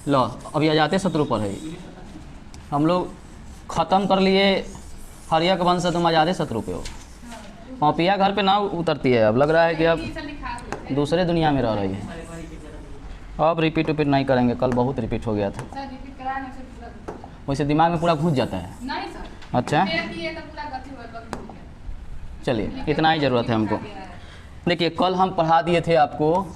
लो अभी अजाते शत्रु पर है। हम लोग ख़त्म कर लिए हर्यक वंश से, तुम अजाते शत्रु पे हो। पौपिया घर पे ना उतरती है, अब लग रहा है कि अब दूसरे दुनिया में रह रही है। अब रिपीट नहीं करेंगे, कल बहुत रिपीट हो गया था। वैसे दिमाग में पूरा घुस जाता है। नहीं सर, अच्छा चलिए, इतना ही ज़रूरत है हमको। देखिए कल हम पढ़ा दिए थे आपको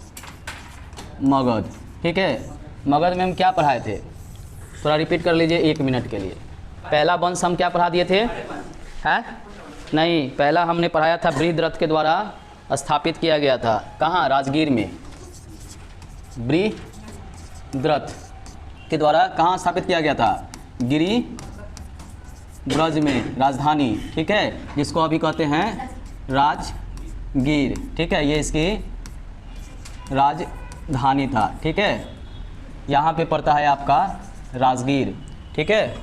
मगध, ठीक है। मगध में हम क्या पढ़ाए थे, थोड़ा रिपीट कर लीजिए 1 मिनट के लिए। पहला वंश हम क्या पढ़ा दिए थे, है नहीं, पहला हमने पढ़ाया था बृहद्रथ के द्वारा स्थापित किया गया था। कहाँ, राजगीर में। बृहद्रथ के द्वारा कहाँ स्थापित किया गया था, गिरी ब्रज में, राजधानी, ठीक है, जिसको अभी कहते हैं राजगीर, ठीक है। ये इसकी राजधानी था, ठीक है। यहाँ पे पड़ता है आपका राजगीर, ठीक है।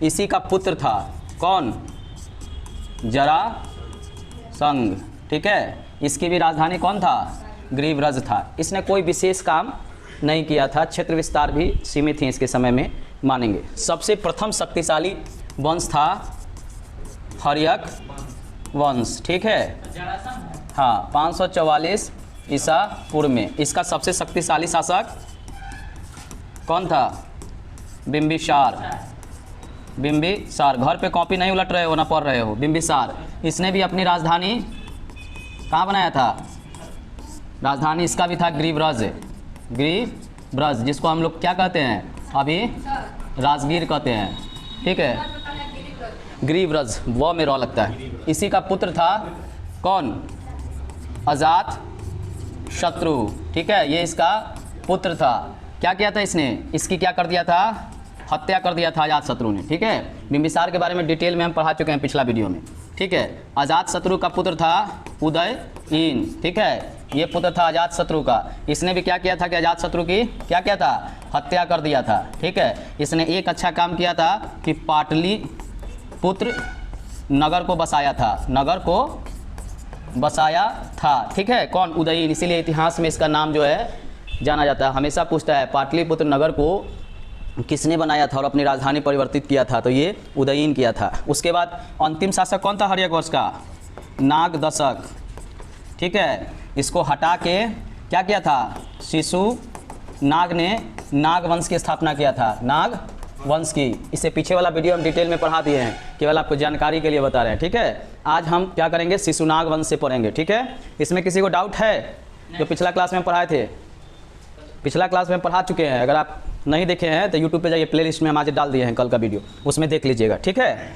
इसी का पुत्र था कौन, जरासंध, ठीक है। इसकी भी राजधानी कौन था, गिरिव्रज था। इसने कोई विशेष काम नहीं किया था, क्षेत्र विस्तार भी सीमित ही इसके समय में मानेंगे। सबसे प्रथम शक्तिशाली वंश था हर्यक वंश, ठीक है। हाँ, 544 ईसा पूर्व में इसका सबसे शक्तिशाली शासक कौन था, बिंबिसार। बिंबिसार, घर पे कॉपी नहीं उलट रहे हो ना पढ़ रहे हो, बिंबिसार। इसने भी अपनी राजधानी कहाँ बनाया था, राजधानी इसका भी था गिरिव्रज, गिरिव्रज, जिसको हम लोग क्या कहते हैं अभी, राजगीर कहते हैं, ठीक है। गिरिव्रज, वो में रॉ लगता है। इसी का पुत्र था कौन, अजात शत्रु, ठीक है। ये इसका पुत्र था। क्या किया था इसने, इसकी क्या कर दिया था, हत्या कर दिया था अजात शत्रु ने, ठीक है। बिंबिसार के बारे में डिटेल में हम पढ़ा चुके हैं पिछला वीडियो में, ठीक है। अजात शत्रु का पुत्र था उदयीन, ठीक है। ये पुत्र था अजात शत्रु का। इसने भी क्या किया था कि अजात शत्रु की क्या किया था, हत्या कर दिया था, ठीक है। इसने एक अच्छा काम किया था कि पाटलिपुत्र नगर को बसाया था, नगर को बसाया था, ठीक है। कौन, उदयीन। इसीलिए इतिहास में इसका नाम जो है जाना जाता है। हमेशा पूछता है पाटलिपुत्र नगर को किसने बनाया था और अपनी राजधानी परिवर्तित किया था, तो ये उदयीन किया था। उसके बाद अंतिम शासक कौन था हर्यक वंश का, नागदशक, ठीक है। इसको हटा के क्या किया था, शिशुनाग ने नाग वंश की स्थापना किया था, नाग वंश की। इससे पीछे वाला वीडियो हम डिटेल में पढ़ा दिए हैं, केवल आपको जानकारी के लिए बता रहे हैं, ठीक है। आज हम क्या करेंगे, शिशुनाग वंश से पढ़ेंगे, ठीक है। इसमें किसी को डाउट है, जो पिछला क्लास में पढ़ाए थे, पिछला क्लास में पढ़ा चुके हैं। अगर आप नहीं देखे हैं तो यूट्यूब पे जाइए, प्लेलिस्ट में हम आज डाल दिए हैं कल का वीडियो, उसमें देख लीजिएगा, ठीक है।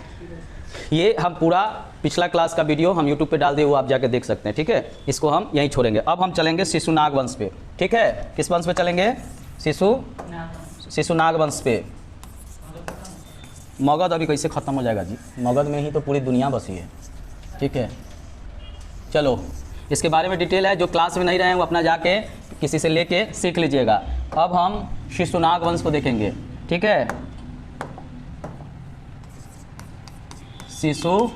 ये हम पूरा पिछला क्लास का वीडियो हम यूट्यूब पे डाल दिए, वो आप जाके देख सकते हैं, ठीक है। इसको हम यहीं छोड़ेंगे। अब हम चलेंगे शिशुनाग वंश पे, ठीक है। किस वंश पे चलेंगे, शिशुनाग वंश पे। मगध अभी कैसे ख़त्म हो जाएगा जी, मगध में ही तो पूरी दुनिया बसी है, ठीक है। चलो, इसके बारे में डिटेल है, जो क्लास में नहीं रहे हैं वो अपना जाके किसी से लेके सीख लीजिएगा। अब हम शिशुनाग वंश को देखेंगे, ठीक है। शिशुनाग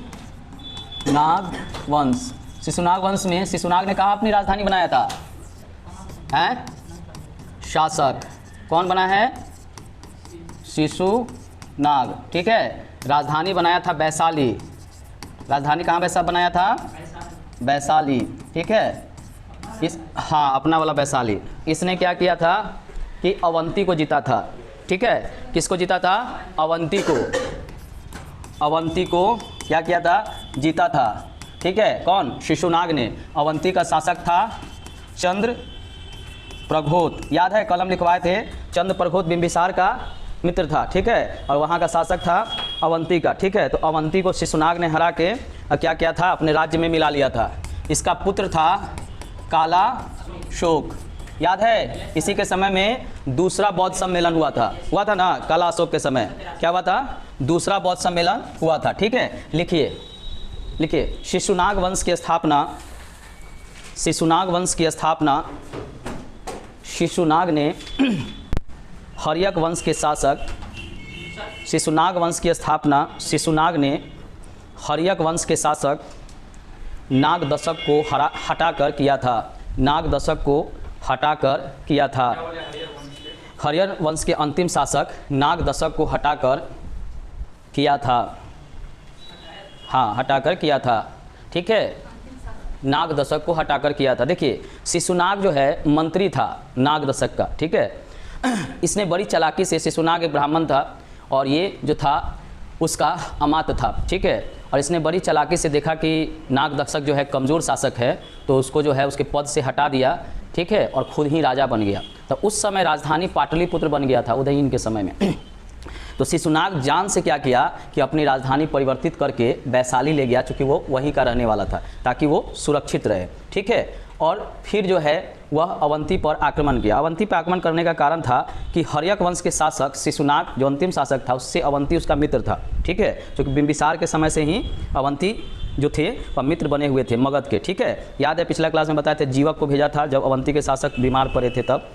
वंश, शिशुनाग वंश में शिशुनाग ने कहाँ अपनी राजधानी बनाया था, हैं, शासक कौन बना है, शिशुनाग, ठीक है। राजधानी बनाया था वैशाली, राजधानी कहाँ वैसा बनाया था, वैशाली, ठीक है। हाँ, अपना वाला वैशाली। इसने क्या किया था कि अवंती को जीता था, ठीक है। किसको जीता था, अवंती को, अवंती को क्या किया था, जीता था, ठीक है। कौन, शिशुनाग ने। अवंती का शासक था चंद्रप्रघोत, याद है, कलम लिखवाए थे। चंद्रप्रघोत बिंबिसार का मित्र था, ठीक है, और वहाँ का शासक था अवंती का, ठीक है। तो अवंती को शिशुनाग ने हरा के क्या किया था, अपने राज्य में मिला लिया था। इसका पुत्र था काला शोक, याद है। इसी के समय में दूसरा बौद्ध सम्मेलन हुआ था ना, काला अशोक के समय क्या हुआ था, दूसरा बौद्ध सम्मेलन हुआ था, ठीक है। लिखिए, शिशुनाग वंश की स्थापना, शिशुनाग वंश की स्थापना शिशुनाग ने हर्यक वंश के शासक, शिशुनाग वंश की स्थापना शिशुनाग ने हर्यक वंश के शासक नागदशक को हटाकर किया था, नागदशक को हटाकर किया था। खरियर वंश के अंतिम शासक नाग दशक को हटाकर किया था। हाँ, हटाकर किया था, ठीक है, नाग दशक को हटाकर किया था। देखिए शिशुनाग जो है मंत्री था नाग दशक का, ठीक है। इसने बड़ी चालाकी से, शिशुनाग एक ब्राह्मण था और ये जो था उसका अमात्य था, ठीक है। और इसने बड़ी चालाकी से देखा कि नाग दशक जो है कमज़ोर शासक है, तो उसको जो है उसके पद से हटा दिया, ठीक है, और खुद ही राजा बन गया। तो उस समय राजधानी पाटलिपुत्र बन गया था उदयन के समय में। तो शिशुनाग जान से क्या किया कि अपनी राजधानी परिवर्तित करके वैशाली ले गया, चूँकि वो वहीं का रहने वाला था, ताकि वो सुरक्षित रहे, ठीक है। और फिर जो है वह अवंती पर आक्रमण किया। अवंती पर आक्रमण करने का कारण था कि हर्यक वंश के शासक शिशुनाग जो अंतिम शासक था, उससे अवंती उसका मित्र था, ठीक है। क्योंकि बिंबिसार के समय से ही अवंती जो थे वह मित्र बने हुए थे मगध के, ठीक है। याद है पिछला क्लास में बताए थे, जीवक को भेजा था जब अवंती के शासक बीमार पड़े थे तब।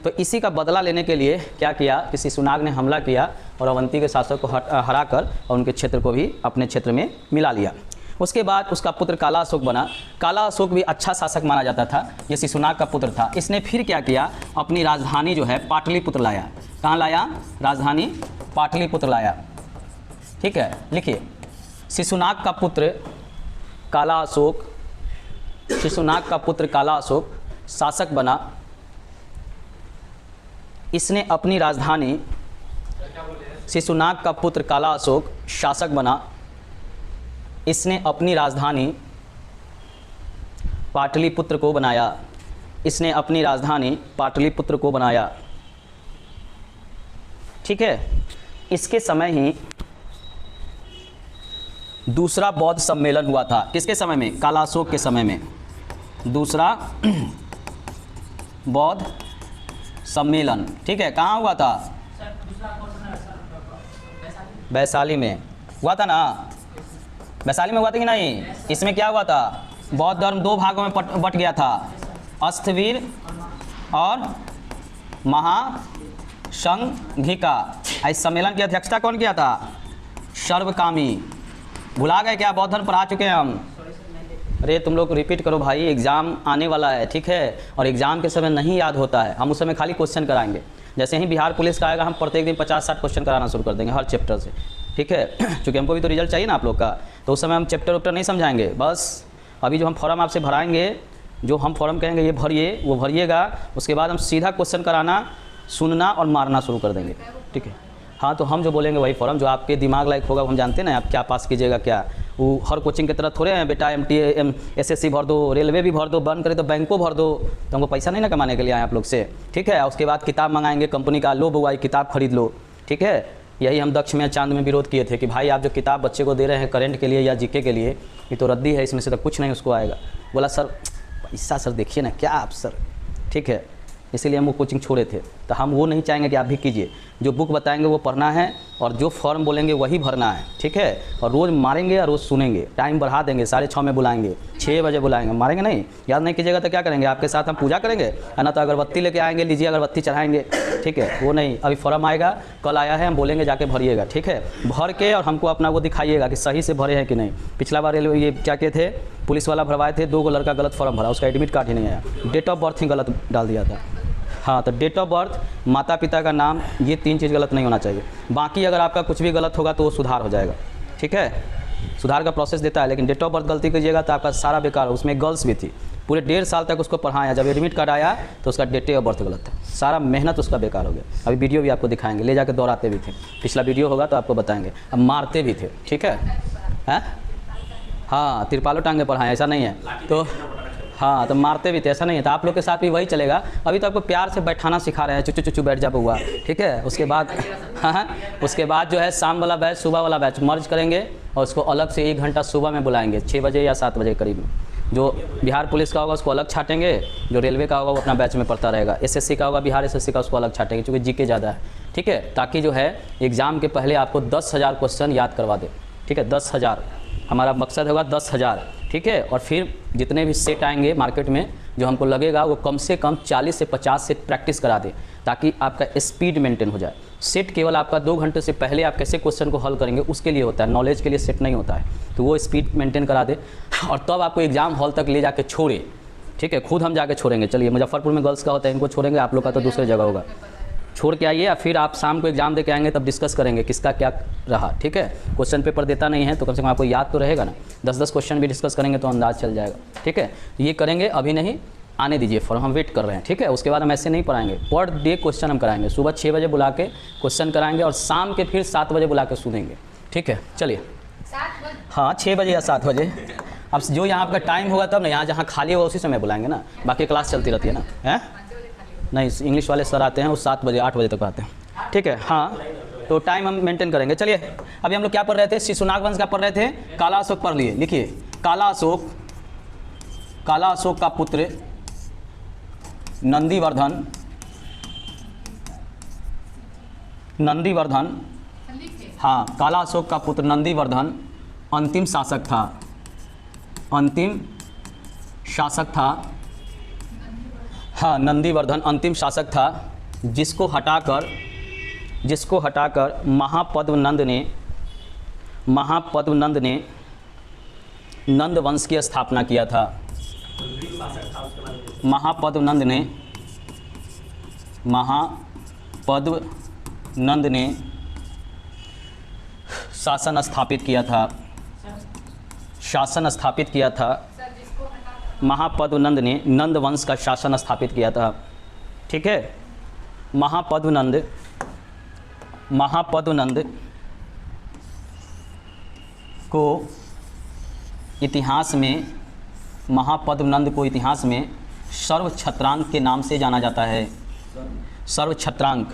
तो इसी का बदला लेने के लिए क्या किया कि शिशुनाग ने हमला किया और अवंती के शासक को हराकर और उनके क्षेत्र को भी अपने क्षेत्र में मिला लिया। उसके बाद उसका पुत्र काला अशोक बना। काला अशोक भी अच्छा शासक माना जाता था, ये शिशुनाग का पुत्र था। इसने फिर क्या किया, अपनी राजधानी जो है पाटलिपुत्र लाया। कहाँ लाया? राजधानी पाटलिपुत्र लाया, ठीक है। लिखिए, शिशुनाग का पुत्र काला अशोक, शिशुनाग का पुत्र काला अशोक शासक बना। इसने अपनी राजधानी, शिशुनाग का पुत्र काला अशोक शासक बना। इसने अपनी राजधानी पाटलिपुत्र को बनाया। इसने अपनी राजधानी पाटलिपुत्र को बनाया, ठीक है। इसके समय ही दूसरा बौद्ध सम्मेलन हुआ था। किसके समय में? काला अशोक के समय में दूसरा बौद्ध सम्मेलन, ठीक है। कहाँ हुआ था? वैशाली में हुआ था ना? वैशाली में हुआ था कि नहीं? इसमें क्या हुआ था? बौद्ध धर्म दो भागों में बट गया था, अस्थवीर और महासंघिका। इस सम्मेलन की अध्यक्षता कौन किया था? सर्वकामी। भुला गए क्या? बौद्ध धर्म पढ़ा चुके हैं हम। अरे तुम लोग रिपीट करो भाई, एग्ज़ाम आने वाला है, ठीक है। और एग्ज़ाम के समय नहीं याद होता है, हम उस समय खाली क्वेश्चन कराएंगे। जैसे ही बिहार पुलिस का आएगा, हम प्रत्येक दिन 50-60 क्वेश्चन कराना शुरू कर देंगे हर चैप्टर से, ठीक है। क्योंकि हमको भी तो रिजल्ट चाहिए ना आप लोग का, तो उस समय हम चैप्टर वैप्टर नहीं समझाएंगे। बस अभी जो हम फॉर्म आपसे भराएंगे, जो हम फॉर्म कहेंगे ये भरिए, वो भरिएगा। उसके बाद हम सीधा क्वेश्चन कराना, सुनना और मारना शुरू कर देंगे, ठीक है। हाँ, तो हम जो बोलेंगे वही फॉर्म, जो आपके दिमाग लायक होगा, हम जानते हैं ना आप क्या पास कीजिएगा क्या। वो हर कोचिंग की तरह थोड़े हैं बेटा MTA SSC भर दो, रेलवे भी भर दो, बंद करे तो बैंकों भर दो। तो हमको पैसा नहीं ना कमाने के लिए आए आप लोग से, ठीक है। उसके बाद किताब मंगाएंगे कंपनी का, लो बुआ किताब खरीद लो, ठीक है। यही हम दक्ष में चांद में विरोध किए थे कि भाई आप जो किताब बच्चे को दे रहे हैं करंट के लिए या GK के लिए, ये तो रद्दी है, इसमें से तो कुछ नहीं उसको आएगा। बोला सर पैसा सर देखिए ना क्या आप सर, ठीक है। इसीलिए हम वो कोचिंग छोड़े थे। तो हम वो नहीं चाहेंगे कि आप भी कीजिए, जो बुक बताएंगे वो पढ़ना है और जो फॉर्म बोलेंगे वही भरना है, ठीक है। और रोज़ मारेंगे और रोज़ सुनेंगे, टाइम बढ़ा देंगे, 6:30 में बुलाएंगे, 6 बजे बुलाएंगे, मारेंगे नहीं। याद नहीं कीजिएगा तो क्या करेंगे? आपके साथ हम पूजा करेंगे, है ना। तो अगरबत्ती लेके आएंगे, लीजिए अगरबत्ती चढ़ाएंगे, ठीक है। वो नहीं, अभी फॉर्म आएगा, कल आया है, हम बोलेंगे जाके भरिएगा, ठीक है। भर के और हमको अपना वो दिखाइएगा कि सही से भरे हैं कि नहीं। पिछला बार ये क्या किए थे, पुलिस वाला भरवाए थे, 2 लड़का गलत फॉर्म भरा, उसका एडमिट कार्ड ही नहीं आया, डेट ऑफ बर्थ ही गलत डाल दिया था। हाँ, तो डेट ऑफ बर्थ, माता पिता का नाम, ये 3 चीज़ गलत नहीं होना चाहिए। बाकी अगर आपका कुछ भी गलत होगा तो वो सुधार हो जाएगा, ठीक है। सुधार का प्रोसेस देता है, लेकिन डेट ऑफ बर्थ गलती कीजिएगा तो आपका सारा बेकार हो। उसमें गर्ल्स भी थी, पूरे 1.5 साल तक उसको पढ़ाया, जब एडमिट कार्ड आया तो उसका डेट ऑफ बर्थ गलत था, सारा मेहनत उसका बेकार हो गया। अभी वीडियो भी आपको दिखाएंगे, ले जाकर दौड़ाते भी थे, पिछला वीडियो होगा तो आपको बताएंगे। अब मारते भी थे, ठीक है। हाँ, तिरपालो टांगे पढ़ाएं, ऐसा नहीं है तो। हाँ, तो मारते भी थे, ऐसा नहीं है। तो आप लोग के साथ भी वही चलेगा। अभी तो आपको प्यार से बैठाना सिखा रहे हैं, चुचू चुचू बैठ जा बउआ, ठीक है। उसके बाद हाँ, उसके बाद जो है शाम वाला बैच, सुबह वाला बैच मर्ज करेंगे और उसको अलग से 1 घंटा सुबह में बुलाएंगे, 6 बजे या 7 बजे करीब में। जो बिहार पुलिस का होगा उसको अलग छाटेंगे, जो रेलवे का होगा वो अपना बैच में पढ़ता रहेगा, SSC का होगा, बिहार SSC का, उसको अलग छाटेंगे, क्योंकि GK ज़्यादा है, ठीक है। ताकि जो है एग्ज़ाम के पहले आपको 10,000 क्वेश्चन याद करवा दे, ठीक है। 10,000 हमारा मकसद होगा, 10,000, ठीक है। और फिर जितने भी सेट आएंगे मार्केट में, जो हमको लगेगा वो कम से कम 40 से 50 सेट प्रैक्टिस करा दे, ताकि आपका स्पीड मेंटेन हो जाए। सेट केवल आपका 2 घंटे से पहले आप कैसे क्वेश्चन को हल करेंगे उसके लिए होता है, नॉलेज के लिए सेट नहीं होता है। तो वो स्पीड मेंटेन करा दे और तब आपको एग्ज़ाम हॉल तक ले जाके छोड़े, ठीक है। खुद हम जाके छोड़ेंगे। चलिए, मुजफ्फरपुर में गर्ल्स का होता है, इनको छोड़ेंगे, आप लोग का तो दूसरी जगह होगा, छोड़ के आइए, या फिर आप शाम को एग्जाम दे के आएंगे तब डिस्कस करेंगे किसका क्या रहा, ठीक है। क्वेश्चन पेपर देता नहीं है तो कम से कम आपको याद तो रहेगा ना, 10-10 क्वेश्चन भी डिस्कस करेंगे तो अंदाज़ चल जाएगा, ठीक है। ये करेंगे, अभी नहीं, आने दीजिए फॉर्म, हम वेट कर रहे हैं, ठीक है। उसके बाद हम ऐसे नहीं पढ़ाएंगे, पर डे क्वेश्चन हम कराएंगे, सुबह 6 बजे बुला के क्वेश्चन कराएंगे और शाम के फिर 7 बजे बुला के सुनेंगे, ठीक है। चलिए, हाँ 6 बजे या 7 बजे, अब जो यहाँ आपका टाइम होगा तब ना, यहाँ जहाँ खाली होगा उसी समय बुलाएंगे ना, बाकी क्लास चलती रहती है ना, है नहीं। इंग्लिश वाले सर आते हैं वो 7 बजे 8 बजे तक आते हैं, ठीक है। हाँ, तो टाइम हम मेंटेन करेंगे। चलिए, अभी हम लोग क्या पढ़ रहे थे, शिशुनाग वंश का पढ़ रहे थे, काला अशोक पढ़ लिए। लिखिए, काला अशोक का पुत्र नंदीवर्धन हाँ, काला अशोक का पुत्र नंदीवर्धन अंतिम शासक था। हाँ, नंदीवर्धन अंतिम शासक था, जिसको हटाकर महापद्म नंद ने नंद वंश की स्थापना किया था। महापद्म नंद ने शासन स्थापित किया था। महापद्म नंद ने नंद वंश का शासन स्थापित किया था, ठीक है। महापद्म नंद को इतिहास में सर्वछत्रांक के नाम से जाना जाता है। सर्वछत्रांक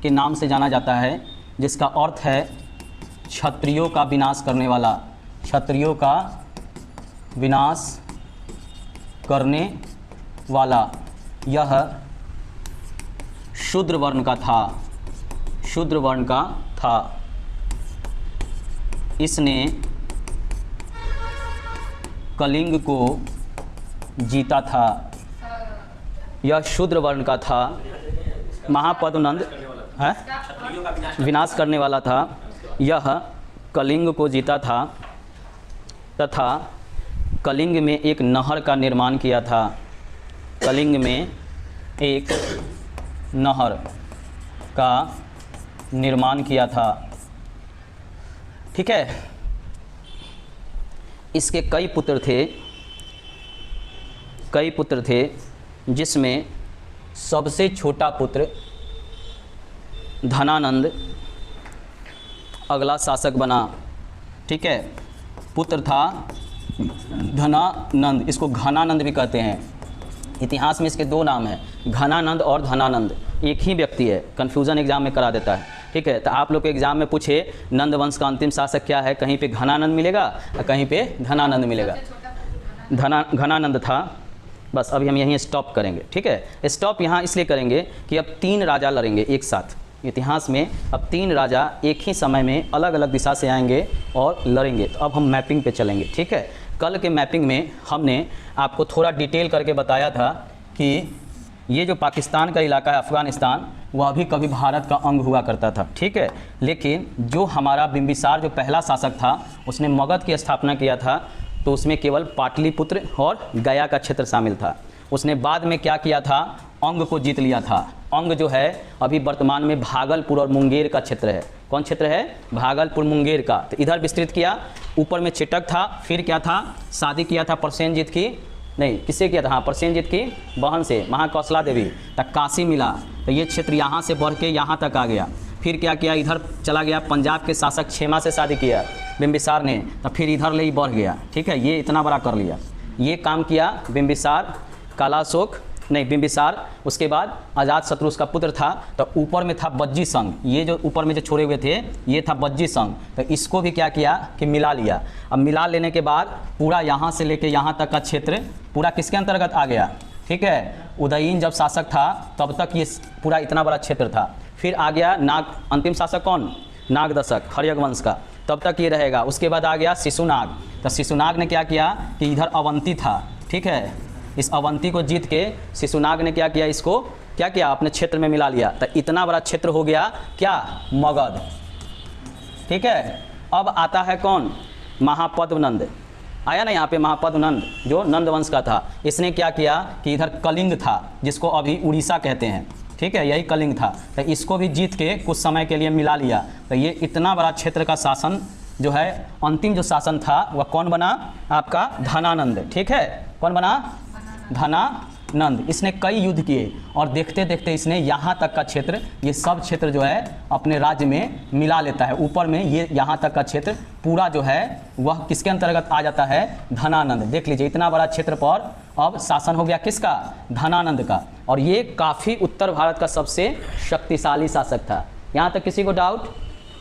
के नाम से जाना जाता है, जिसका अर्थ है क्षत्रियों का विनाश करने वाला। यह शूद्र वर्ण का था। इसने कलिंग को जीता था। यह शूद्र वर्ण का था। महापद्म नंद है विनाश करने वाला था। यह कलिंग को जीता था तथा कलिंग में एक नहर का निर्माण किया था। कलिंग में एक नहर का निर्माण किया था, ठीक है। इसके कई पुत्र थे, जिसमें सबसे छोटा पुत्र धनानंद अगला शासक बना, ठीक है। पुत्र था धनानंद, इसको घनानंद भी कहते हैं। इतिहास में इसके 2 नाम हैं, घनानंद और धनानंद, एक ही व्यक्ति है। कन्फ्यूज़न एग्जाम में करा देता है, ठीक है। तो आप लोग के एग्जाम में पूछे नंद वंश का अंतिम शासक क्या है, कहीं पे घनानंद मिलेगा और कहीं पे धनानंद मिलेगा। घनानंद था। बस अभी हम यहीं स्टॉप करेंगे, ठीक है। स्टॉप यहाँ इसलिए करेंगे कि अब 3 राजा लड़ेंगे एक साथ। इतिहास में अब 3 राजा एक ही समय में अलग अलग दिशा से आएंगे और लड़ेंगे। तो अब हम मैपिंग पे चलेंगे, ठीक है। कल के मैपिंग में हमने आपको थोड़ा डिटेल करके बताया था कि ये जो पाकिस्तान का इलाका है, अफ़गानिस्तान, वह भी कभी भारत का अंग हुआ करता था, ठीक है। लेकिन जो हमारा बिंबिसार जो पहला शासक था, उसने मगध की स्थापना किया था, तो उसमें केवल पाटलिपुत्र और गया का क्षेत्र शामिल था। उसने बाद में क्या किया था, अंग को जीत लिया था। अंग जो है अभी वर्तमान में भागलपुर और मुंगेर का क्षेत्र है। कौन क्षेत्र है? भागलपुर मुंगेर का। तो इधर विस्तृत किया। ऊपर में चिटक था, फिर क्या था, शादी किया था प्रसेनजीत की, नहीं किससे किया था, हाँ प्रसेनजीत की बहन से, महाकौशला देवी, तक काशी मिला। तो ये क्षेत्र यहाँ से बढ़ के यहाँ तक आ गया। फिर क्या किया, इधर चला गया, पंजाब के शासक क्षेमा से शादी किया बिंबिसार ने, तो फिर इधर ले ही बढ़ गया, ठीक है। ये इतना बड़ा कर लिया, ये काम किया बिंबिसार, कालाशोक नहीं बिंबिसार। उसके बाद अजातशत्रु उसका पुत्र था। तो ऊपर में था बज्जी संघ, ये जो ऊपर में जो छोड़े हुए थे ये था बज्जी संघ। तो इसको भी क्या किया कि मिला लिया। अब मिला लेने के बाद पूरा यहाँ से लेके यहाँ तक का क्षेत्र पूरा किसके अंतर्गत आ गया, ठीक है। उदयीन जब शासक था तब तक ये पूरा इतना बड़ा क्षेत्र था। फिर आ गया नाग, अंतिम शासक कौन, नागदशक हर्यक वंश का, तब तक ये रहेगा। उसके बाद आ गया शिशुनाग। तो शिशुनाग ने क्या किया कि इधर अवंती था, ठीक है। इस अवंती को जीत के शिशुनाग ने क्या किया, इसको क्या किया, अपने क्षेत्र में मिला लिया। तो इतना बड़ा क्षेत्र हो गया क्या, मगध, ठीक है। अब आता है कौन, महापद्म नंद। आया ना यहाँ पे महापद्मनंद जो नंद वंश का था, इसने क्या किया कि इधर कलिंग था जिसको अभी उड़ीसा कहते हैं, ठीक है, यही कलिंग था, तो इसको भी जीत के कुछ समय के लिए मिला लिया। तो ये इतना बड़ा क्षेत्र का शासन जो है, अंतिम जो शासन था वह कौन बना, आपका धनानंद, ठीक है, कौन बना, धनानंद। इसने कई युद्ध किए और देखते देखते इसने यहाँ तक का क्षेत्र, ये सब क्षेत्र जो है अपने राज्य में मिला लेता है। ऊपर में ये यहाँ तक का क्षेत्र पूरा जो है वह किसके अंतर्गत आ जाता है, धनानंद। देख लीजिए इतना बड़ा क्षेत्र पर अब शासन हो गया किसका, धनानंद का। और ये काफ़ी उत्तर भारत का सबसे शक्तिशाली शासक था। यहाँ तक किसी को डाउट,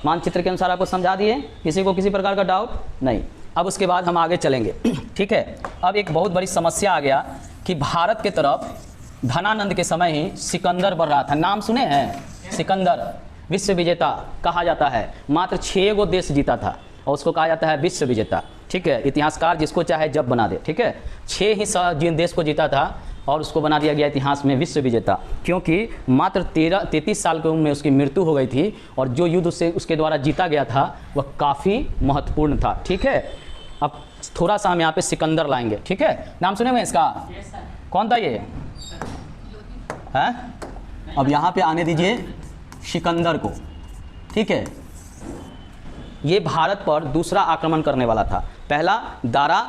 मानचित्र के अनुसार आपको समझा दिए, किसी को किसी प्रकार का डाउट नहीं। अब उसके बाद हम आगे चलेंगे, ठीक है। अब एक बहुत बड़ी समस्या आ गया कि भारत के तरफ धनानंद के समय ही सिकंदर बढ़ रहा था। नाम सुने हैं, सिकंदर विश्व विजेता कहा जाता है, मात्र 6 गो देश जीता था और उसको कहा जाता है विश्व विजेता, ठीक है। इतिहासकार जिसको चाहे जब बना दे, ठीक है। 6 ही जिन देश को जीता था और उसको बना दिया गया इतिहास में विश्व विजेता, क्योंकि मात्र 33 साल की उम्र में उसकी मृत्यु हो गई थी और जो युद्ध उसके द्वारा जीता गया था वह काफ़ी महत्वपूर्ण था, ठीक है। अब थोड़ा सा हम यहाँ पे सिकंदर लाएंगे, ठीक है। नाम सुने हुए इसका, कौन था ये है? अब यहाँ पे आने दीजिए सिकंदर को, ठीक है। ये भारत पर दूसरा आक्रमण करने वाला था। पहला दारा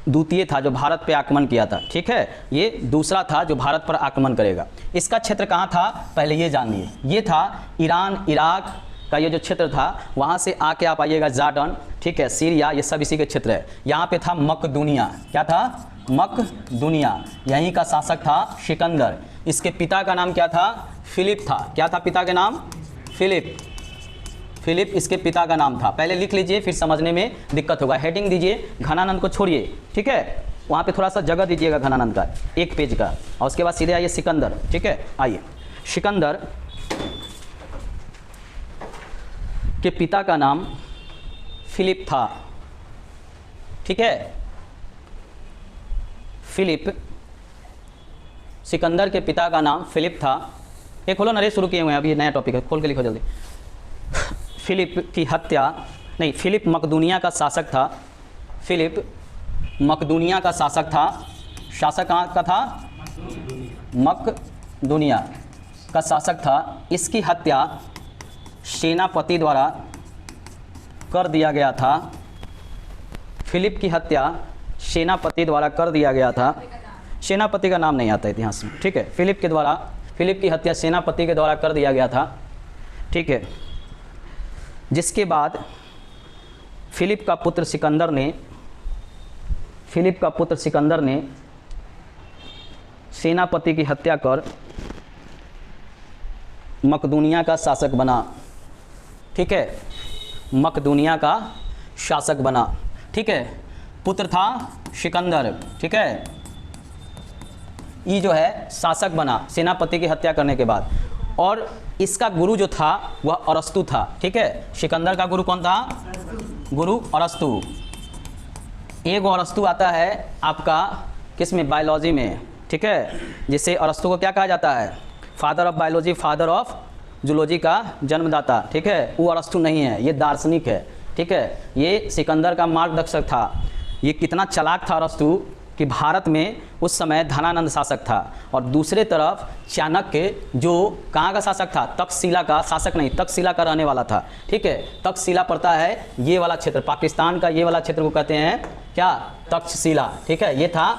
द्वितीय था जो भारत पे आक्रमण किया था, ठीक है। ये दूसरा था जो भारत पर आक्रमण करेगा। इसका क्षेत्र कहाँ था पहले ये जानिए। ये था ईरान इराक का ये जो क्षेत्र था, वहाँ से आके आप आइएगा जॉर्डन, ठीक है, सीरिया, ये सब इसी के क्षेत्र है। यहाँ पे था मकदूनिया, क्या था, मकदूनिया, यहीं का शासक था सिकंदर। इसके पिता का नाम क्या था, फिलिप था। क्या था पिता का नाम, फिलिप। फिलिप इसके पिता का नाम था। पहले लिख लीजिए फिर समझने में दिक्कत होगा। हेडिंग दीजिए, घनानंद को छोड़िए, ठीक है, वहाँ पे थोड़ा सा जगह दीजिएगा घनानंद का, 1 पेज का, और उसके बाद सीधे आइए सिकंदर, ठीक है। आइए, सिकंदर के पिता का नाम फिलिप था, ठीक है। फिलिप, सिकंदर के पिता का नाम फिलिप था। ये खोलो ना, रे शुरू किए हुए हैं, अभी नया टॉपिक है, खोल के लिखो जल्दी। फिलिप की हत्या, नहीं, फिलिप मकदूनिया का शासक था। फिलिप मकदूनिया का शासक था। शासक कहाँ का था, मकदूनिया का शासक था। इसकी हत्या सेनापति द्वारा कर दिया गया था। फिलिप की हत्या सेनापति द्वारा कर दिया गया था। सेनापति का नाम नहीं आता इतिहास में, ठीक है। फिलिप की हत्या सेनापति के द्वारा कर दिया गया था, ठीक है। जिसके बाद फिलिप का पुत्र सिकंदर ने सेनापति की हत्या कर मकदूनिया का शासक बना, ठीक है, मकदूनिया का शासक बना, ठीक है। पुत्र था सिकंदर, ठीक है। ये जो है शासक बना सेनापति की हत्या करने के बाद। और इसका गुरु जो था वह अरस्तु था, ठीक है। सिकंदर का गुरु कौन था, गुरु अरस्तु। एक अरस्तु आता है आपका किस में, बायोलॉजी में, ठीक है, जिसे अरस्तु को क्या कहा जाता है, father of biology, father of zoology का जन्मदाता, ठीक है। वो अरस्तु नहीं है, ये दार्शनिक है, ठीक है। ये सिकंदर का मार्गदर्शक था। ये कितना चालाक था अरस्तु कि भारत में उस समय धनानंद शासक था और दूसरे तरफ चाणक्य जो कहाँ का शासक था, तक्षशिला का शासक नहीं, तक्षशिला का रहने वाला था, ठीक है। तक्षशिला पड़ता है ये वाला क्षेत्र, पाकिस्तान का ये वाला क्षेत्र को कहते हैं क्या, तक्षशिला, ठीक है। ये था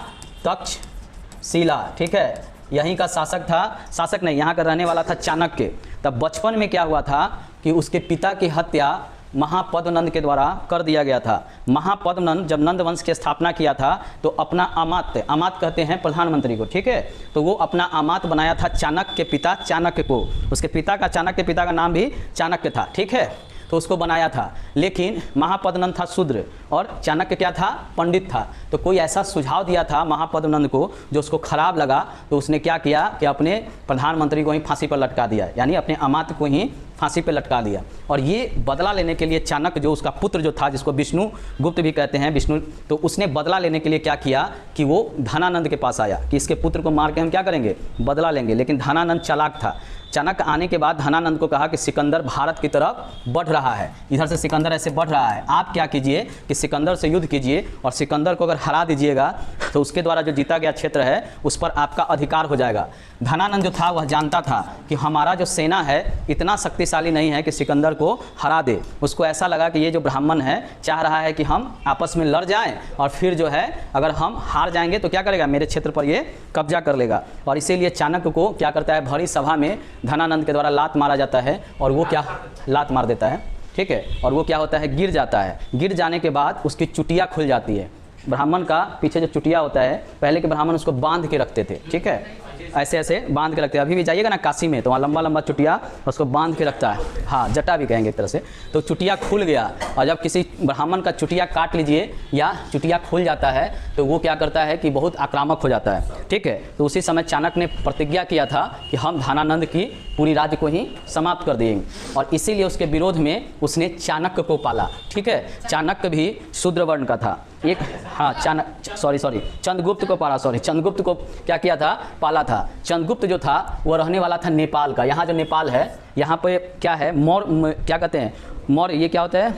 तक्षशिला, ठीक है, यहीं का शासक था, शासक नहीं, यहाँ का रहने वाला था चाणक्य। तब बचपन में क्या हुआ था कि उसके पिता की हत्या महापद्मनंद के द्वारा कर दिया गया था। महापद्मनंद जब नंद वंश की स्थापना किया था तो अपना अमात्य कहते हैं प्रधानमंत्री को, ठीक है, तो वो अपना अमात्य बनाया था चाणक्य के पिता चाणक्य को। उसके पिता का, चाणक्य के पिता का नाम भी चाणक्य था, ठीक है, तो उसको बनाया था। लेकिन महापद्मनंद था शूद्र और चाणक्य क्या था, पंडित था। तो कोई ऐसा सुझाव दिया था महापद्मनंद को जो उसको खराब लगा, तो उसने क्या किया कि अपने प्रधानमंत्री को ही फांसी पर लटका दिया, यानी अपने अमात्य को ही फांसी पे लटका दिया। और ये बदला लेने के लिए चाणक्य जो उसका पुत्र जो था, जिसको विष्णु गुप्त भी कहते हैं, विष्णु, तो उसने बदला लेने के लिए क्या किया कि वो धनानंद के पास आया कि इसके पुत्र को मार के हम क्या करेंगे, बदला लेंगे। लेकिन धनानंद चालाक था। चाणक्य आने के बाद धनानंद को कहा कि सिकंदर भारत की तरफ बढ़ रहा है, इधर से सिकंदर ऐसे बढ़ रहा है, आप क्या कीजिए कि सिकंदर से युद्ध कीजिए और सिकंदर को अगर हरा दीजिएगा तो उसके द्वारा जो जीता गया क्षेत्र है उस पर आपका अधिकार हो जाएगा। धनानंद जो था वह जानता था कि हमारा जो सेना है इतना शक्तिशाली नहीं है कि सिकंदर को हरा दे। उसको ऐसा लगा कि ये जो ब्राह्मण है चाह रहा है कि हम आपस में लड़ जाएं और फिर जो है अगर हम हार जाएंगे तो क्या करेगा, मेरे क्षेत्र पर ये कब्जा कर लेगा। और इसीलिए चाणक्य को क्या करता है, भरी सभा में धनानंद के द्वारा लात मारा जाता है और वो क्या लात मार देता है, ठीक है, और वो क्या होता है, गिर जाता है। गिर जाने के बाद उसकी चुटिया खुल जाती है। ब्राह्मण का पीछे जो चुटिया होता है, पहले के ब्राह्मण उसको बांध के रखते थे, ठीक है, ऐसे ऐसे बांध के रखते हैं। अभी भी जाइएगा ना काशी में तो वहाँ लंबा लंबा चुटिया उसको बांध के रखता है, हाँ जटा भी कहेंगे एक तरह से। तो चुटिया खुल गया और जब किसी ब्राह्मण का चुटिया काट लीजिए या चुटिया खुल जाता है तो वो क्या करता है कि बहुत आक्रामक हो जाता है, ठीक है। तो उसी समय चाणक्य ने प्रतिज्ञा किया था कि हम धनानंद की पूरी राज्य को ही समाप्त कर देंगे और इसीलिए उसके विरोध में उसने चाणक्य को पाला, ठीक है। चाणक्य भी शूद्र वर्ण का था, एक, हाँ चंद्रगुप्त को पाला, चंद्रगुप्त को क्या किया था, पाला था। चंद्रगुप्त जो था वो रहने वाला था नेपाल का। यहाँ जो नेपाल है यहाँ पे क्या है, मोर, क्या कहते हैं, मोर, ये क्या होता है,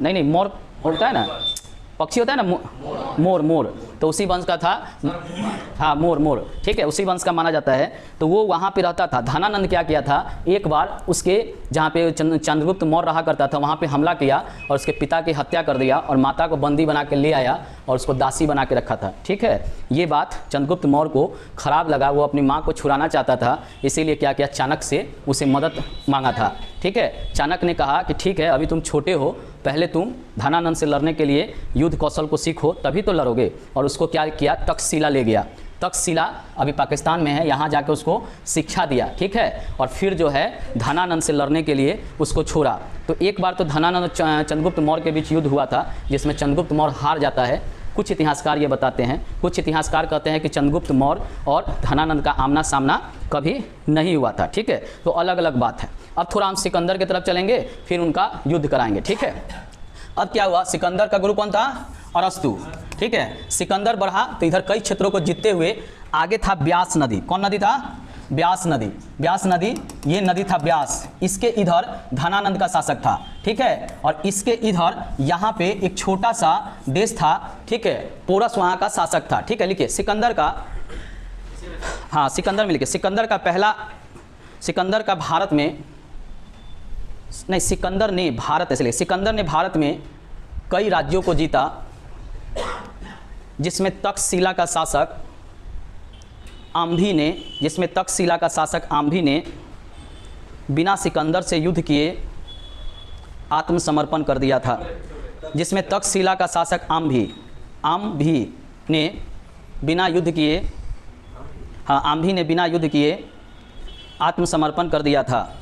नहीं मोर होता है ना, पक्षी होता है ना, मोर, तो उसी वंश का था, हाँ मोर, ठीक है, उसी वंश का माना जाता है। तो वो वहाँ पे रहता था। धनानंद क्या किया था, एक बार उसके जहाँ पे चंद्रगुप्त मौर्य रहा करता था वहाँ पे हमला किया और उसके पिता की हत्या कर दिया और माता को बंदी बना के ले आया और उसको दासी बना के रखा था, ठीक है। ये बात चंद्रगुप्त मौर्य को खराब लगा, वो अपनी माँ को छुड़ाना चाहता था, इसीलिए क्या किया, चाणक्य से उसे मदद मांगा था, ठीक है। चाणक्य ने कहा कि ठीक है, अभी तुम छोटे हो, पहले तुम धनानंद से लड़ने के लिए युद्ध कौशल को सीखो तभी तो लड़ोगे। और उसको क्या किया, तक्षशिला ले गया। तक्षशिला अभी पाकिस्तान में है, यहाँ जाकर उसको शिक्षा दिया, ठीक है। और फिर जो है धनानंद से लड़ने के लिए उसको छोड़ा। तो एक बार तो धनानंद और चंद्रगुप्त मौर्य के बीच युद्ध हुआ था जिसमें चंद्रगुप्त मौर्य हार जाता है। कुछ इतिहासकार ये बताते हैं, कुछ इतिहासकार कहते हैं कि चंद्रगुप्त मौर्य और धनानंद का आमना सामना कभी नहीं हुआ था, ठीक है। तो अलग अलग बात है। अब थोड़ा हम सिकंदर की तरफ चलेंगे, फिर उनका युद्ध कराएंगे, ठीक है। अब क्या हुआ, सिकंदर का गुरु कौन था, अरस्तु, ठीक है। सिकंदर बढ़ा तो इधर कई क्षेत्रों को जीतते हुए आगे था ब्यास नदी। कौन नदी था, ब्यास नदी। ब्यास नदी, ये नदी था ब्यास, इसके इधर धनानंद का शासक था, ठीक है। और इसके इधर यहाँ पे एक छोटा सा देश था, ठीक है, पोरस वहाँ का शासक था, ठीक है। लिखिए सिकंदर का, हाँ सिकंदर में लिखिए, सिकंदर का भारत में नहीं, सिकंदर ने भारत, इसलिए सिकंदर ने भारत में कई राज्यों को जीता जिसमें तक्षशिला का शासक आम्भी ने बिना सिकंदर से युद्ध किए आत्मसमर्पण कर दिया था। जिसमें तक्षशिला का शासक आम्भी ने बिना युद्ध किए आत्मसमर्पण कर दिया था।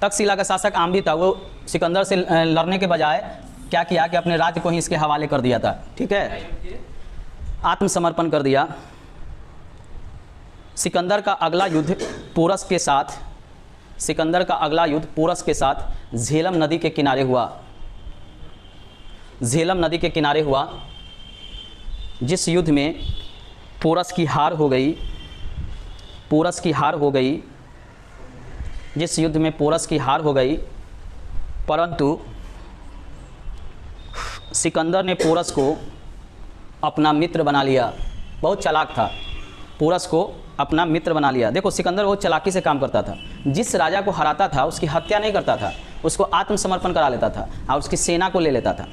तक्षशिला का शासक आम्भी था, वो सिकंदर से लड़ने के बजाय क्या किया कि अपने राज्य को ही इसके हवाले कर दिया था, ठीक है, आत्मसमर्पण कर दिया। सिकंदर का अगला युद्ध पोरस के साथ झेलम नदी के किनारे हुआ। जिस युद्ध में पोरस की हार हो गई, परंतु सिकंदर ने पोरस को अपना मित्र बना लिया। बहुत चालाक था, पोरस को अपना मित्र बना लिया। देखो सिकंदर बहुत चालाकी से काम करता था, जिस राजा को हराता था उसकी हत्या नहीं करता था, उसको आत्मसमर्पण करा लेता था और उसकी सेना को ले लेता था।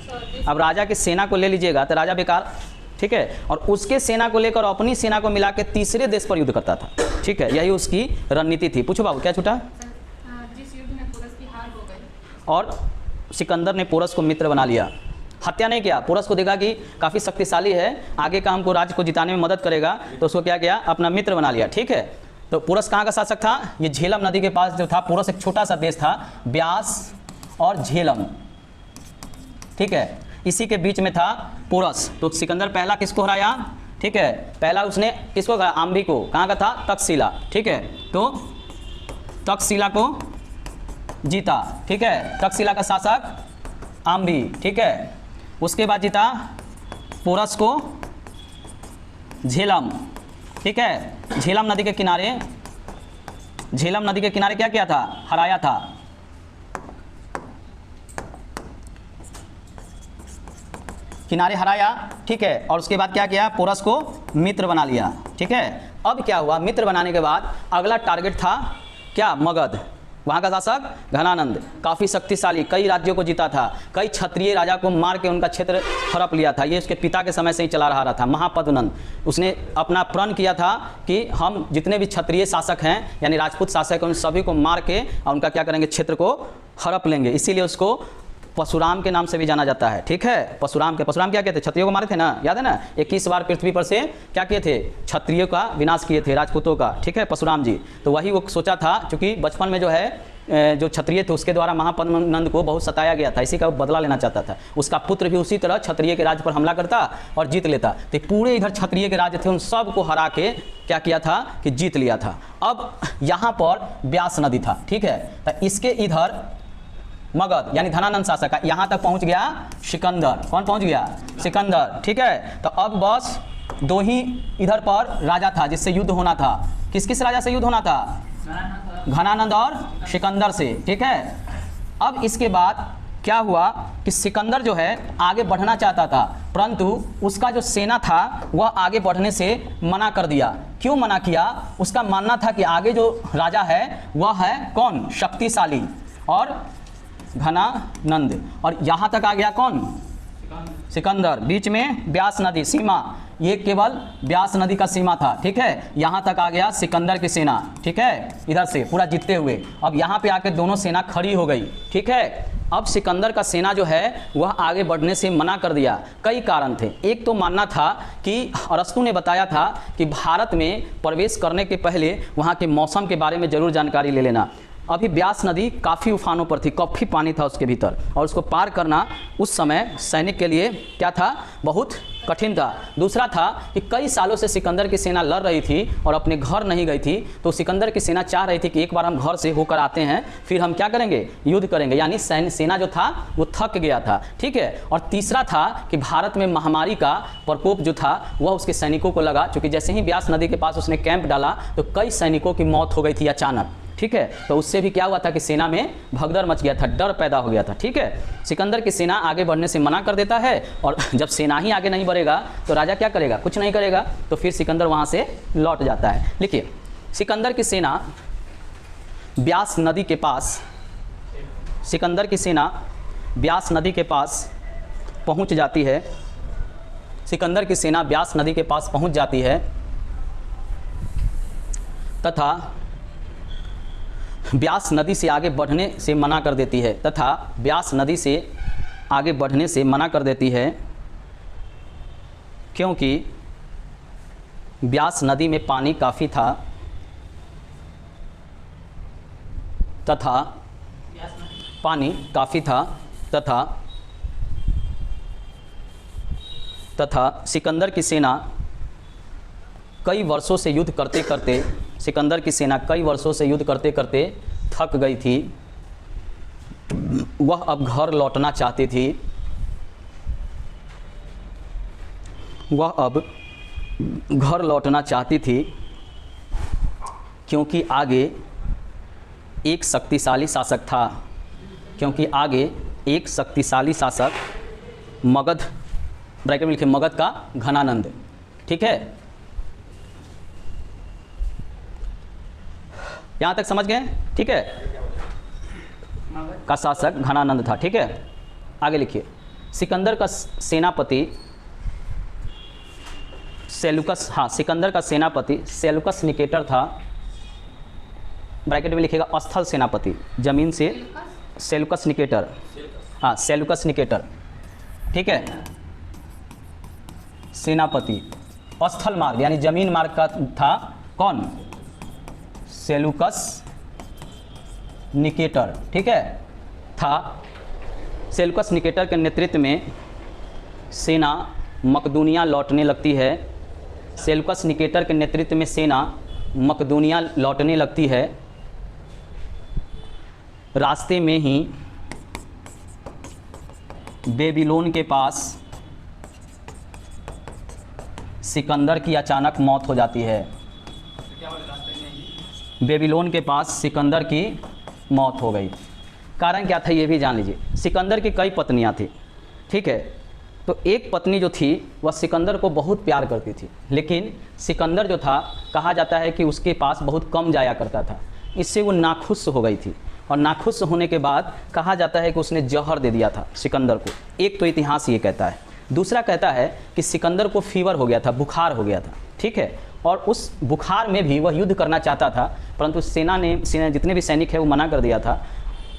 अब राजा की सेना को ले लीजिएगा तो राजा बेकार, ठीक है, और उसके सेना को लेकर अपनी सेना को मिला के तीसरे देश पर युद्ध करता था, ठीक है, यही उसकी रणनीति थी। पूछो बाबू क्या छूटा, जिस युद्ध में पोरस की हार हो गई और सिकंदर ने पोरस को मित्र बना लिया, हत्या नहीं किया। पोरस को देखा कि काफ़ी शक्तिशाली है, आगे का हमको राज्य को जिताने में मदद करेगा, तो उसको क्या किया, अपना मित्र बना लिया, ठीक है। तो पोरस कहाँ का शासक था, ये झेलम नदी के पास जो था। पोरस एक छोटा सा देश था, ब्यास और झेलम, ठीक है, इसी के बीच में था पोरस। तो सिकंदर पहला किसको हराया, ठीक है, पहला उसने किसको हराया, आम्भी को। कहाँ का था, तक्षशिला, ठीक है। तो तक्षशिला को जीता, ठीक है। तक्षशिला का शासक आम्भी, ठीक है। उसके बाद जीता पोरस को झेलम, ठीक है। झेलम नदी के किनारे, झेलम नदी के किनारे क्या किया था, हराया था। किनारे हराया, ठीक है। और उसके बाद क्या किया, पोरस को मित्र बना लिया, ठीक है। अब क्या हुआ, मित्र बनाने के बाद अगला टारगेट था क्या, मगध। वहाँ का शासक घनानंद काफ़ी शक्तिशाली, कई राज्यों को जीता था, कई क्षत्रिय राजा को मार के उनका क्षेत्र हड़प लिया था। ये उसके पिता के समय से ही चला रहा था, महापद्मनंद। उसने अपना प्रण किया था कि हम जितने भी क्षत्रिय शासक हैं यानी राजपूत शासक हैं, उन सभी को मार के और उनका क्या करेंगे, क्षेत्र को हड़प लेंगे। इसीलिए उसको परशुराम के नाम से भी जाना जाता है, ठीक है। परशुराम क्या कहते थे, क्षत्रियों को मारे थे ना, याद है ना। 21 बार पृथ्वी पर से क्या किए थे, क्षत्रियों का विनाश किए थे, राजपूतों का, ठीक है, परशुराम जी। तो वही वो सोचा था, क्योंकि बचपन में जो है जो क्षत्रिय थे उसके द्वारा महापद्मनंद को बहुत सताया गया था, इसी का वो बदला लेना चाहता था। उसका पुत्र भी उसी तरह क्षत्रिय के राज्य पर हमला करता और जीत लेता। तो पूरे इधर क्षत्रिय के राज्य थे, उन सब को हरा के क्या किया था कि जीत लिया था। अब यहाँ पर व्यास नदी था, ठीक है। तो इसके इधर मगध यानी धनानंद शासक का यहाँ तक पहुँच गया सिकंदर। कौन पहुँच गया, सिकंदर, ठीक है। तो अब बस दो ही इधर पर राजा था जिससे युद्ध होना था। किस किस राजा से युद्ध होना था, घनानंद और सिकंदर से, ठीक है। अब इसके बाद क्या हुआ कि सिकंदर जो है आगे बढ़ना चाहता था, परंतु उसका जो सेना था वह आगे बढ़ने से मना कर दिया। क्यों मना किया, उसका मानना था कि आगे जो राजा है वह है कौन, शक्तिशाली और घनानंद। और यहाँ तक आ गया कौन, सिकंदर। बीच में व्यास नदी सीमा, ये केवल व्यास नदी का सीमा था, ठीक है। यहाँ तक आ गया सिकंदर की सेना, ठीक है, इधर से पूरा जीतते हुए। अब यहाँ पे आके दोनों सेना खड़ी हो गई, ठीक है। अब सिकंदर का सेना जो है वह आगे बढ़ने से मना कर दिया। कई कारण थे। एक तो मानना था कि अरस्तु ने बताया था कि भारत में प्रवेश करने के पहले वहाँ के मौसम के बारे में ज़रूर जानकारी ले लेना। अभी व्यास नदी काफ़ी उफानों पर थी, काफ़ी पानी था उसके भीतर, और उसको पार करना उस समय सैनिक के लिए क्या था, बहुत कठिन था। दूसरा था कि कई सालों से सिकंदर की सेना लड़ रही थी और अपने घर नहीं गई थी, तो सिकंदर की सेना चाह रही थी कि एक बार हम घर से होकर आते हैं, फिर हम क्या करेंगे, युद्ध करेंगे। यानी सेना जो था वो थक गया था, ठीक है। और तीसरा था कि भारत में महामारी का प्रकोप जो था वह उसके सैनिकों को लगा, क्योंकि जैसे ही व्यास नदी के पास उसने कैंप डाला तो कई सैनिकों की मौत हो गई थी अचानक, ठीक है। तो उससे भी क्या हुआ था कि सेना में भगदड़ मच गया था, डर पैदा हो गया था, ठीक है। सिकंदर की सेना आगे बढ़ने से मना कर देता है, और जब सेना ही आगे नहीं बढ़ेगा तो राजा क्या करेगा, कुछ नहीं करेगा। तो फिर सिकंदर वहाँ से लौट जाता है। देखिए, सिकंदर की सेना व्यास नदी के पास, सिकंदर की सेना व्यास नदी के पास पहुँच जाती है। सिकंदर की सेना व्यास नदी के पास पहुँच जाती है तथा व्यास नदी से आगे बढ़ने से मना कर देती है, तथा व्यास नदी से आगे बढ़ने से मना कर देती है, क्योंकि व्यास नदी में पानी काफ़ी था तथा पानी काफ़ी था तथा सिकंदर की सेना कई वर्षों से युद्ध करते करते, सिकंदर की सेना कई वर्षों से युद्ध करते करते थक गई थी। वह अब घर लौटना चाहती थी। वह अब घर लौटना चाहती थी क्योंकि आगे एक शक्तिशाली शासक था, क्योंकि आगे एक शक्तिशाली शासक मगध, ब्रैकेट में लिखे मगध का घनानंद, ठीक है। यहाँ तक समझ गए, ठीक है। का शासक घनानंद था, ठीक है। आगे लिखिए, सिकंदर का सेनापति सेलुकस, हाँ, सिकंदर का सेनापति सेलुकस निकेटर था। ब्रैकेट में लिखेगा स्थल सेनापति, जमीन से सेलुकस निकेटर, हाँ, सेलुकस निकेटर, ठीक है। सेनापति स्थल मार्ग यानी जमीन मार्ग का था कौन, सेलुकस निकेटर, ठीक है, था। सेलुकस निकेटर के नेतृत्व में सेना मकदूनिया लौटने लगती है। सेलुकस निकेटर के नेतृत्व में सेना मकदूनिया लौटने लगती है। रास्ते में ही बेबीलोन के पास सिकंदर की अचानक मौत हो जाती है। बेबीलोन के पास सिकंदर की मौत हो गई। कारण क्या था ये भी जान लीजिए। सिकंदर की कई पत्नियां थी, ठीक है। तो एक पत्नी जो थी वह सिकंदर को बहुत प्यार करती थी, लेकिन सिकंदर जो था कहा जाता है कि उसके पास बहुत कम जाया करता था। इससे वो नाखुश हो गई थी, और नाखुश होने के बाद कहा जाता है कि उसने जहर दे दिया था सिकंदर को। एक तो इतिहास ये कहता है। दूसरा कहता है कि सिकंदर को फीवर हो गया था, बुखार हो गया था, ठीक है। और उस बुखार में भी वह युद्ध करना चाहता था, परंतु सेना जितने भी सैनिक है वो मना कर दिया था।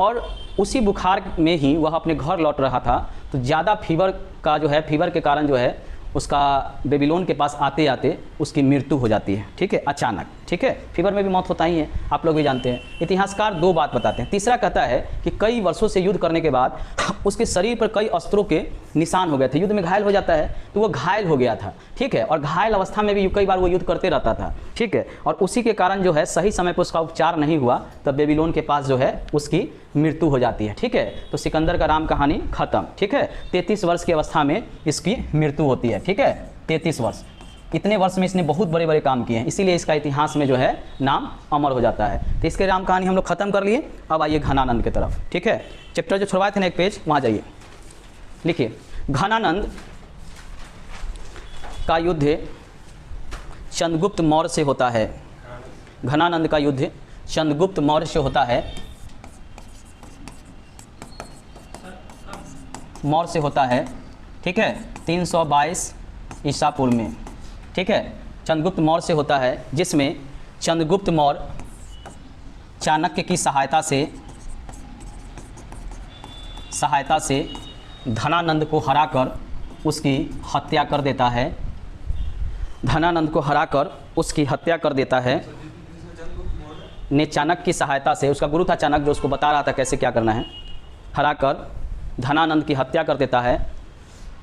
और उसी बुखार में ही वह अपने घर लौट रहा था, तो ज़्यादा फीवर के कारण जो है उसका बेबीलोन के पास आते आते उसकी मृत्यु हो जाती है, ठीक है, अचानक, ठीक है। फीवर में भी मौत होता ही है, आप लोग भी जानते हैं। इतिहासकार दो बात बताते हैं। तीसरा कहता है कि कई वर्षों से युद्ध करने के बाद उसके शरीर पर कई अस्त्रों के निशान हो गए थे। युद्ध में घायल हो जाता है तो वो घायल हो गया था, ठीक है। और घायल अवस्था में भी कई बार वो युद्ध करते रहता था, ठीक है। और उसी के कारण जो है सही समय पर उसका उपचार नहीं हुआ, तब बेबीलोन के पास जो है उसकी मृत्यु हो जाती है, ठीक है। तो सिकंदर का राम कहानी खत्म, ठीक है। 33 वर्ष की अवस्था में इसकी मृत्यु होती है, ठीक है। 33 वर्ष, इतने वर्ष में इसने बहुत बड़े बड़े काम किए हैं, इसीलिए इसका इतिहास में जो है नाम अमर हो जाता है। तो इसके राम कहानी हम लोग खत्म कर लिए। अब आइए घनानंद की तरफ, ठीक है। चैप्टर जो छुड़वाए थे ना एक पेज, वहाँ जाइए, लिखिए। घनानंद का युद्ध चंद्रगुप्त मौर्य से होता है। घनानंद का युद्ध चंद्रगुप्त मौर्य से होता है, मौर्य से होता है, ठीक है। 322 ईसा पूर्व में, ठीक है। चंद्रगुप्त मौर्य से होता है, जिसमें चंद्रगुप्त मौर्य चाणक्य की सहायता से धनानंद को हराकर उसकी हत्या कर देता है। धनानंद को हराकर उसकी हत्या कर देता है ने चाणक्य की सहायता से, उसका गुरु था चाणक्य जो उसको बता रहा था कैसे क्या करना है, हराकर धनानंद की हत्या कर देता है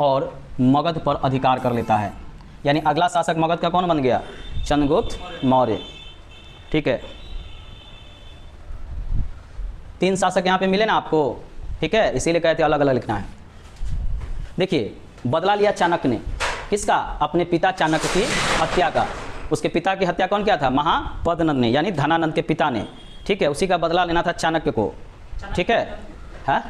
और मगध पर अधिकार कर लेता है। यानी अगला शासक मगध का कौन बन गया? चंद्रगुप्त मौर्य, ठीक है। 3 शासक यहाँ पे मिले ना आपको, ठीक है, इसीलिए कहते हैं अलग अलग लिखना है। देखिए, बदला लिया चाणक्य ने, किसका? अपने पिता चाणक्य की हत्या का। उसके पिता की हत्या कौन किया था? महापद्नंद ने, यानी धनानंद के पिता ने, ठीक है। उसी का बदला लेना था चाणक्य को, ठीक है, हाँ,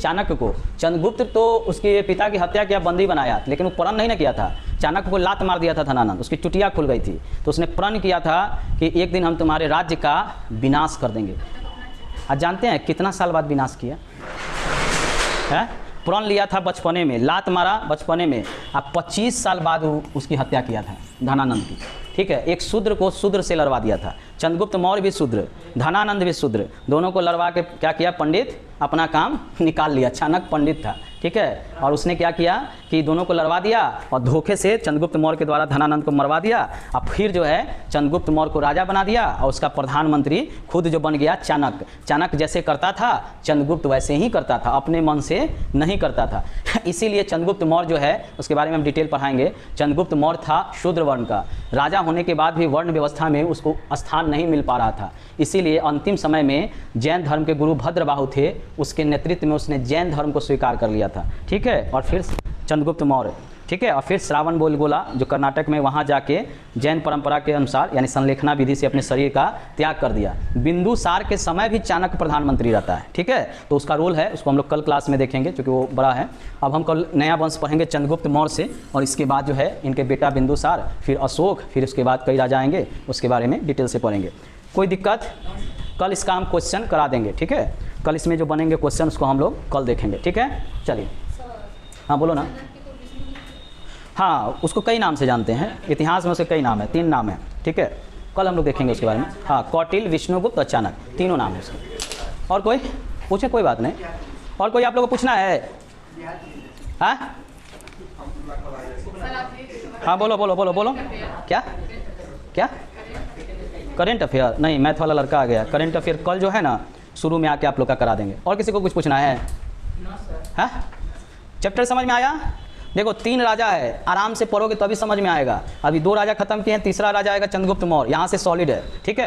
चाणक्य को। चंद्रगुप्त तो उसके पिता की हत्या किया, बंदी बनाया, लेकिन वो प्रण नहीं ना किया था। चाणक्य को लात मार दिया था धनानंद, उसकी चुटिया खुल गई थी, तो उसने प्रण किया था कि एक दिन हम तुम्हारे राज्य का विनाश कर देंगे। आज जानते हैं कितना साल बाद विनाश किया है? प्रण लिया था बचपने में, लात मारा बचपने में, अब 25 साल बाद उसकी हत्या किया था धनानंद की, ठीक है। एक शूद्र को शूद्र से लड़वा दिया था। चंद्रगुप्त मौर्य भी शूद्र, धनानंद भी शूद्र, दोनों को लड़वा के क्या किया? पंडित अपना काम निकाल लिया। चाणक्य पंडित था, ठीक है, और उसने क्या किया कि दोनों को लड़वा दिया और धोखे से चंद्रगुप्त मौर्य के द्वारा धनानंद को मरवा दिया। अब फिर जो है चंद्रगुप्त मौर्य को राजा बना दिया और उसका प्रधानमंत्री खुद जो बन गया चाणक्य। चाणक्य जैसे करता था चंद्रगुप्त वैसे ही करता था, अपने मन से नहीं करता था। इसीलिए चंद्रगुप्त मौर्य जो है उसके बारे में हम डिटेल पढ़ाएंगे। चंद्रगुप्त मौर्य था शूद्र वर्ण का, राजा होने के बाद भी वर्ण व्यवस्था में उसको स्थान नहीं मिल पा रहा था। इसीलिए अंतिम समय में जैन धर्म के गुरु भद्रबाहु थे, उसके नेतृत्व में उसने जैन धर्म को स्वीकार कर लिया था, ठीक है। और फिर चंद्रगुप्त मौर्य, ठीक है, और फिर श्रावण बेलगोला जो कर्नाटक में, वहाँ जाके जैन परंपरा के अनुसार यानी संलेखना विधि से अपने शरीर का त्याग कर दिया। बिंदुसार के समय भी चाणक्य प्रधानमंत्री रहता है, ठीक है, तो उसका रोल है, उसको हम लोग कल क्लास में देखेंगे क्योंकि वो बड़ा है। अब हम कल नया वंश पढ़ेंगे चंद्रगुप्त मौर्य से, और इसके बाद जो है इनके बेटा बिंदुसार, फिर अशोक, फिर उसके बाद कई राजा आएंगे, उसके बारे में डिटेल से पढ़ेंगे। कोई दिक्कत? कल इसका हम क्वेश्चन करा देंगे, ठीक है। कल इसमें जो बनेंगे क्वेश्चन उसको हम लोग कल देखेंगे, ठीक है। चलिए, हाँ बोलो ना। हाँ, उसको कई नाम से जानते हैं, इतिहास में उसके कई नाम है, 3 नाम है, ठीक है। कल हम लोग देखेंगे उसके बारे में। हाँ, कौटिल्य, विष्णुगुप्त और चाणक्य, तीनों नाम है उसके। और कोई पूछे? कोई बात नहीं। और कोई आप लोगों को पूछना है? हाँ हाँ, बोलो बोलो बोलो बोलो। क्या क्या? Current affair? नहीं, मैथ वाला लड़का आ गया। करेंट अफेयर कल जो है ना शुरू में आके आप लोग का करा देंगे। और किसी को कुछ पूछना है? हाँ, चैप्टर समझ में आया? देखो 3 राजा है, आराम से पढ़ोगे तभी समझ में आएगा। अभी 2 राजा खत्म किए हैं, तीसरा राजा आएगा चंद्रगुप्त मौर्य, यहाँ से सॉलिड है, ठीक है।